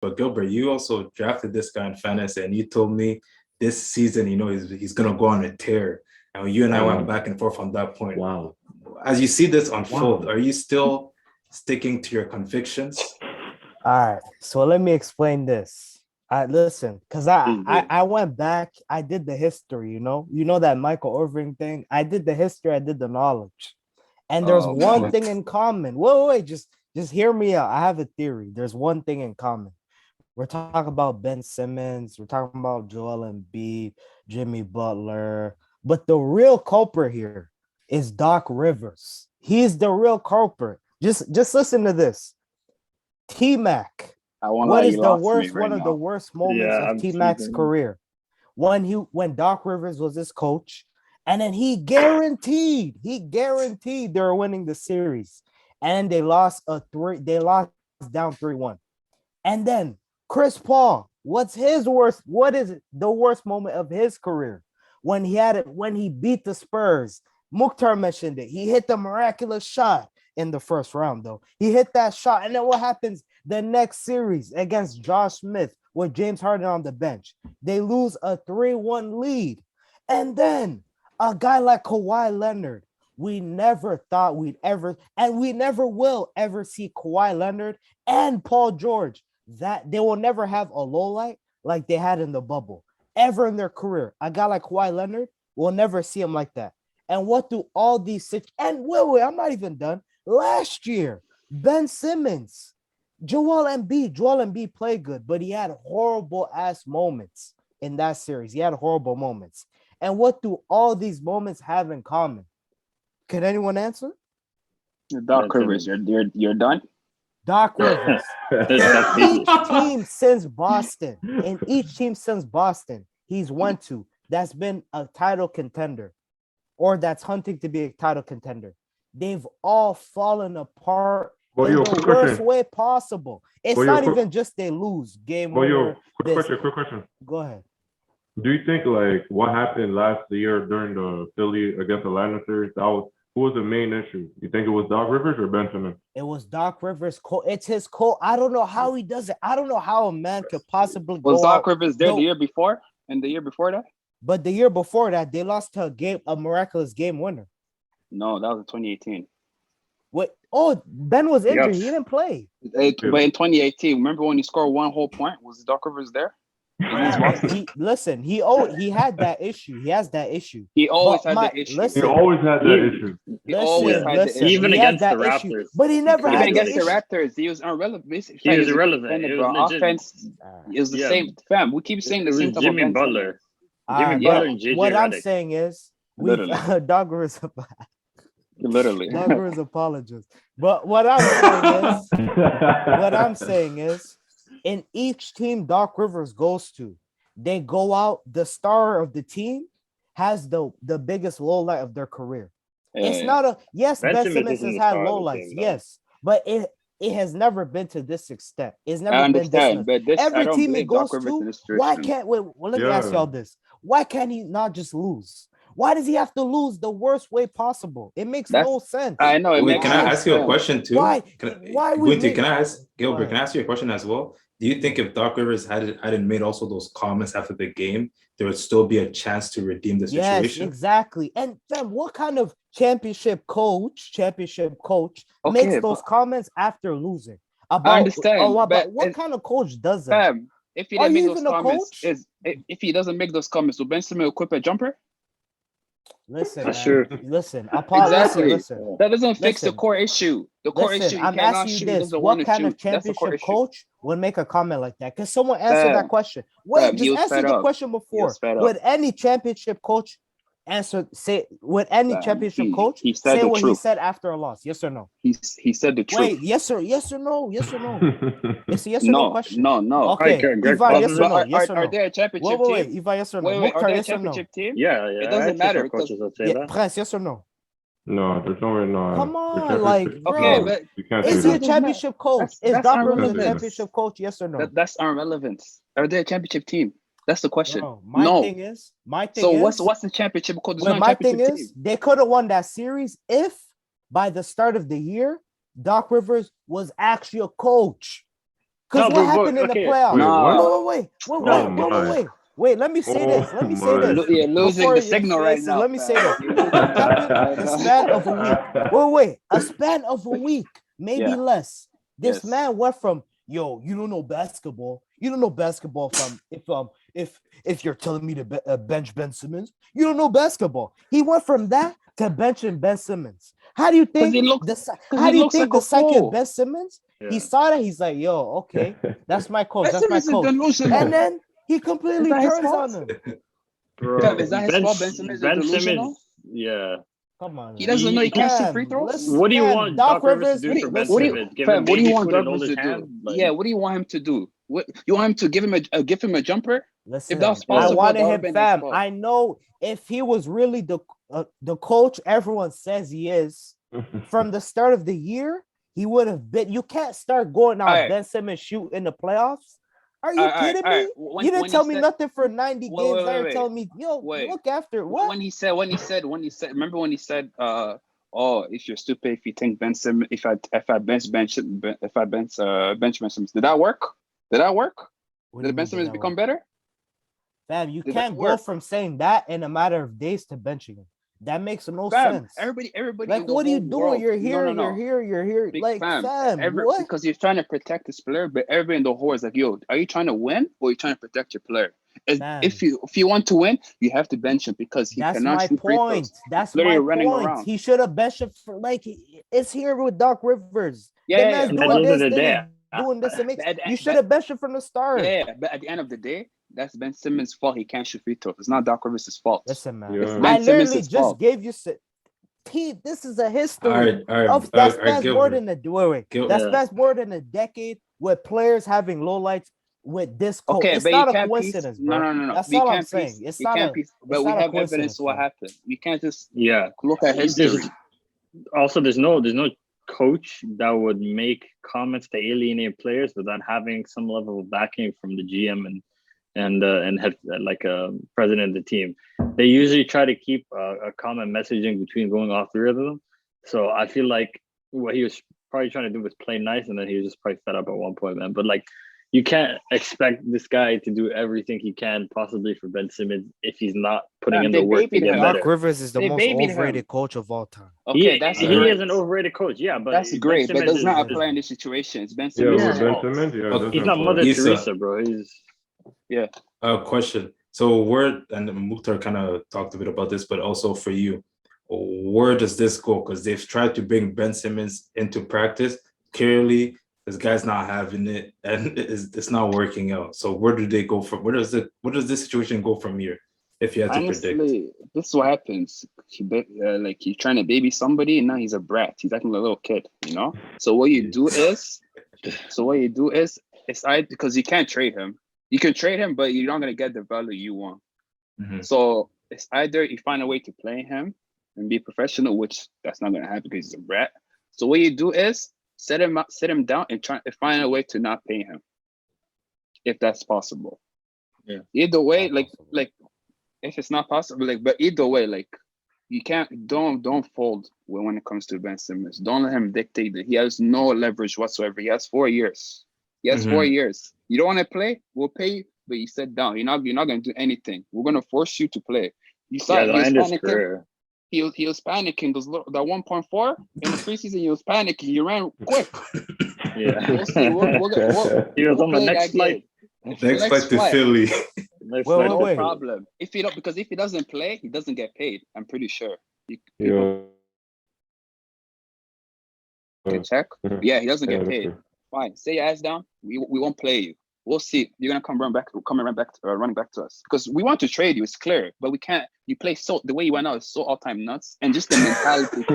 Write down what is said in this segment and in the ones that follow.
But Gilbert, you also drafted this guy in fantasy, and you told me this season, he's gonna go on a tear. And you and I went back and forth on that point. Wow. As you see this unfold, are you still sticking to your convictions? All right, so let me explain this. I listen, because I went back, I did the history, that Michael Irving thing. I did the history, I did the knowledge. And there's one thing in common. Wait, just hear me out. I have a theory. There's one thing in common. We're talking about Ben Simmons, we're talking about Joel Embiid, Jimmy Butler, but the real culprit here is Doc Rivers. He's the real culprit. Just listen to this. T-Mac. What is the worst? One of the worst moments of T-Mac's career when Doc Rivers was his coach, and then he guaranteed they were winning the series, and they lost down 3-1. And then Chris Paul, what is the worst moment of his career? When he beat the Spurs. Mukhtar mentioned it. He hit the miraculous shot in the first round, though. He hit that shot, and then what happens the next series against Josh Smith with James Harden on the bench? They lose a 3-1 lead. And then a guy like Kawhi Leonard, we never thought we'd ever, and we never will ever see Kawhi Leonard and Paul George, that they will never have a low light like they had in the bubble ever in their career. A guy like Kawhi Leonard, we'll never see him like that. And what do all these and wait, I'm not even done. Last year, Ben Simmons, Joel Embiid played good, but he had horrible ass moments in that series. He had horrible moments. And what do all these moments have in common? Can anyone answer? Doc Rivers, you're done. Doc Rivers. In each team since Boston, he's went to that's been a title contender, or that's hunting to be a title contender. They've all fallen apart in the worst way possible. It's not even just they lose game winner. Quick question. Go ahead. Do you think like what happened last year during the Philly against Atlanta series, who was the main issue? You think it was Doc Rivers or Ben Simmons? It was Doc Rivers. It's his call. I don't know how he does it. I don't know how a man could possibly was Doc Rivers there the year before and the year before that? But the year before that, they lost to a miraculous game winner. No, that was in 2018. What? Oh, Ben was injured. He didn't play. But in 2018, remember when he scored one whole point? Was Doc Rivers there? He had that issue. He has that issue. He always had that issue. He always had that issue. Even against the Raptors. But he never had against the Raptors. He was irrelevant. He was irrelevant. It was offense. It was the same. Fam, we keep saying the same stuff. Jimmy Butler. What I'm saying is, Doc Rivers. Literally. Doc Rivers apologist. But what I'm saying is, in each team Doc Rivers goes to, they go out, the star of the team has the biggest low light of their career. It's not Ben Simmons has had low lights, yes, but it has never been to this extent. It's never been this. Every team he goes to, why can't let me ask y'all this. Why can't he not just lose? Why does he have to lose the worst way possible? It makes no sense. I know. Wait, can I ask you a question too? Why? Can I ask Gilbert? Can I ask you a question as well? Do you think if Doc Rivers hadn't made also those comments after the game, there would still be a chance to redeem the situation? Yes, exactly. And then what kind of championship coach makes those comments after losing? I understand. But what kind of coach does that? If he didn't make those comments, if he doesn't make those comments, will Ben Simmons equip a jumper? Listen, exactly. Listen. That doesn't fix the core issue. The core issue. I'm asking you this: what kind of championship coach would make a comment like that? Because someone answered that question. Wait, just answer the question before. Would any championship coach say what any championship coach say what he said after a loss? Yes or no? He said the truth. Wait, yes or no? It's a yes or no question. No. Okay, Ivan, yes or no? Yes or no? Are they a championship team? Wait, Ivan, yes or no? Wait, are they a championship team? Yeah. It doesn't matter. Prince, yes or no? No, there's no way. No. Come on, like, bro. Okay, but is he a championship coach? Is Doc Rivers a championship coach? Yes or no? That's irrelevant. Are they a championship team? That's the question. Bro, my thing is, what's the championship called? My thing is, they could have won that series if by the start of the year, Doc Rivers was actually a coach. Because what happened in the playoffs? Wait, let me say this. You're losing the signal right now. Let me say this. What happened? The span of a week. Wait. A span of a week, maybe less. This man went from, yo, you don't know basketball. You don't know basketball if you're telling me to bench Ben Simmons. You don't know basketball. He went from that to benching Ben Simmons. How do you think the second Ben Simmons? He saw that. He's like, yo, okay, that's my coach. That's my coach. And then he completely turns on him. Bro, is that his fault? Ben Simmons is delusional? Yeah. Come on. He doesn't know he can't shoot free throws? What do you want Doc Rivers to do for Ben Simmons? What do you want Doc Rivers to do? Yeah, what do you want him to do? What you want him to give him a jumper? Listen, if that's possible, I wanted him, fam. I know if he was really the coach everyone says he is from the start of the year, he would have been. You can't start going out Ben Simmons shoot in the playoffs. Are you kidding me? You didn't tell me nothing for 90 games. Now you're telling me, yo, look after what? When he said, remember when he said, oh, if you're stupid, if you think Ben Simmons, if I bench Ben Simmons, did that work? Did Ben Simmons become better? Fam, you can't go from saying that in a matter of days to benching him. That makes no sense. Everybody. Like, what are you doing? You're here. You're here. Big like, fam, what? Because you're trying to protect this player, but everybody in the whole is like, yo, are you trying to win or are you trying to protect your player? If you want to win, you have to bench him because he cannot shoot free throws. That's my point. He should have benched him for it's here with Doc Rivers. Yeah, doing this. You should have benched him from the start. Yeah, but at the end of the day, that's Ben Simmons' fault. He can't shoot free throws. It's not Doc Rivers' fault. Listen, man. I literally just gave you. This is a history of that spans more than more than a decade with players having lowlights with this coach. Okay, it's but not a coincidence, bro. No. That's all I'm saying. It's not a. But we have evidence of what happened. You can't just look at history. Also, there's no coach that would make comments to alienate players without having some level of backing from the GM and head, like a president of the team. They usually try to keep a common messaging between going off the rhythm. So I feel like what he was probably trying to do was play nice, and then he was just probably fed up at one point, man. But like, you can't expect this guy to do everything he can possibly for Ben Simmons if he's not putting in the work to get better. Doc Rivers is the most overrated coach of all time. Okay, he is an overrated coach, but that's great, but does not apply in this situation. It's Ben Simmons. He's not Mother Teresa, bro. Question. So and Mukhtar kind of talked a bit about this, but also for you, where does this go? Because they've tried to bring Ben Simmons into practice. Clearly, this guy's not having it, and it's not working out. So where do they go from? Where does this situation go from here? If you had to predict, this is what happens. He's trying to baby somebody, and now he's a brat. He's acting like a little kid, you know. So what you do is, it's either because you can't trade him. You can trade him, but you're not gonna get the value you want. Mm-hmm. So it's either you find a way to play him and be professional, which that's not gonna happen because he's a brat. So what you do is sit him down and try to find a way to not pay him, if that's possible. Yeah. Either way, like if it's not possible, but either way, you can't don't fold when it comes to Ben Simmons. Don't let him dictate that. He has no leverage whatsoever. He has 4 years. 4 years. You don't want to play? We'll pay you, but you sit down. You're not going to do anything. We're going to force you to play. You saw he was panicking. He was panicking. That 1.4 in the preseason, he was panicking. He ran quick. Yeah. We'll see. He was on the next flight. Next flight to Philly. No problem. If he doesn't play, he doesn't get paid. I'm pretty sure. People can check. Yeah, he doesn't get paid. Fine. Stay your ass down. We won't play you. We'll see. You're gonna running back to us because we want to trade you. It's clear, but we can't. You play the way you went out is so all time nuts, and just the mentality too.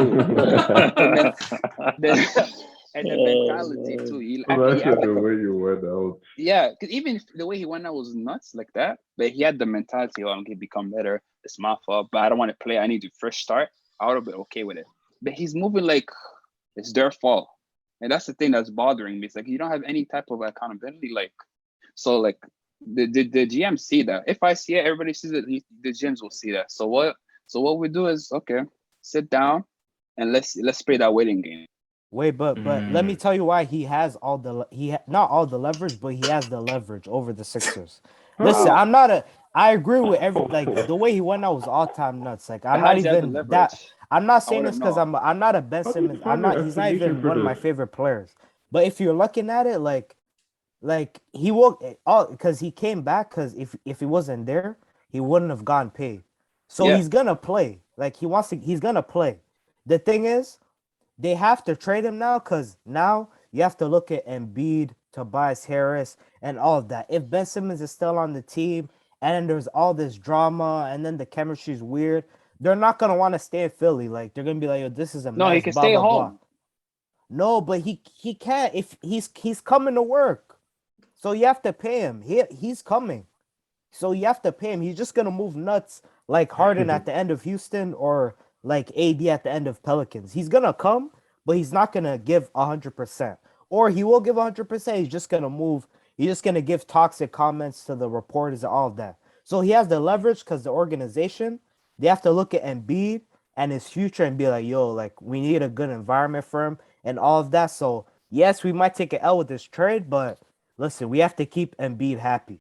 And the mentality too. The way you went out. Yeah, because even the way he went out was nuts like that, but he had the mentality. Oh, I'm gonna become better. It's my fault, but I don't want to play. I need a fresh start. I would have been okay with it, but he's moving like it's their fault. And that's the thing that's bothering me. It's like you don't have any type of accountability. So the GM see that. If I see it, everybody sees it. The GMs will see that. So what we do is sit down and let's play that waiting game. Wait, but let me tell you why he has all the not all the leverage, but he has the leverage over the Sixers. Listen, How? I'm not a. I agree with every like the way he went out was all time nuts. Like I'm How not does he have the even that. leverage? I'm not I saying want this to because know. I'm not a Ben How do you Simmons. I'm find an not. He's not explanation even for one of my this? favorite players. But if you're looking at it, like he will all because he came back because if he wasn't there, he wouldn't have gone paid. So Yeah. he's gonna play. Like he wants to. He's gonna play. The thing is they have to trade him now because now you have to look at Embiid, Tobias Harris, and all of that. If Ben Simmons is still on the team and then there's all this drama and then the chemistry is weird, they're not gonna want to stay in Philly. Like they're gonna be like, "Yo, this is a No, he mess." can Blah stay blah blah. home. No, but he can't if he's coming to work, so you have to pay him. He's coming. So you have to pay him. He's just gonna move nuts like Harden at the end of Houston or like AD at the end of Pelicans. He's gonna come, but he's not gonna give 100%. Or he will give 100%. He's just gonna move. He's just gonna give toxic comments to the reporters and all of that. So he has the leverage because the organization they have to look at Embiid and his future and be like, yo, like we need a good environment for him and all of that. So yes, we might take an L with this trade, but listen, we have to keep Embiid happy.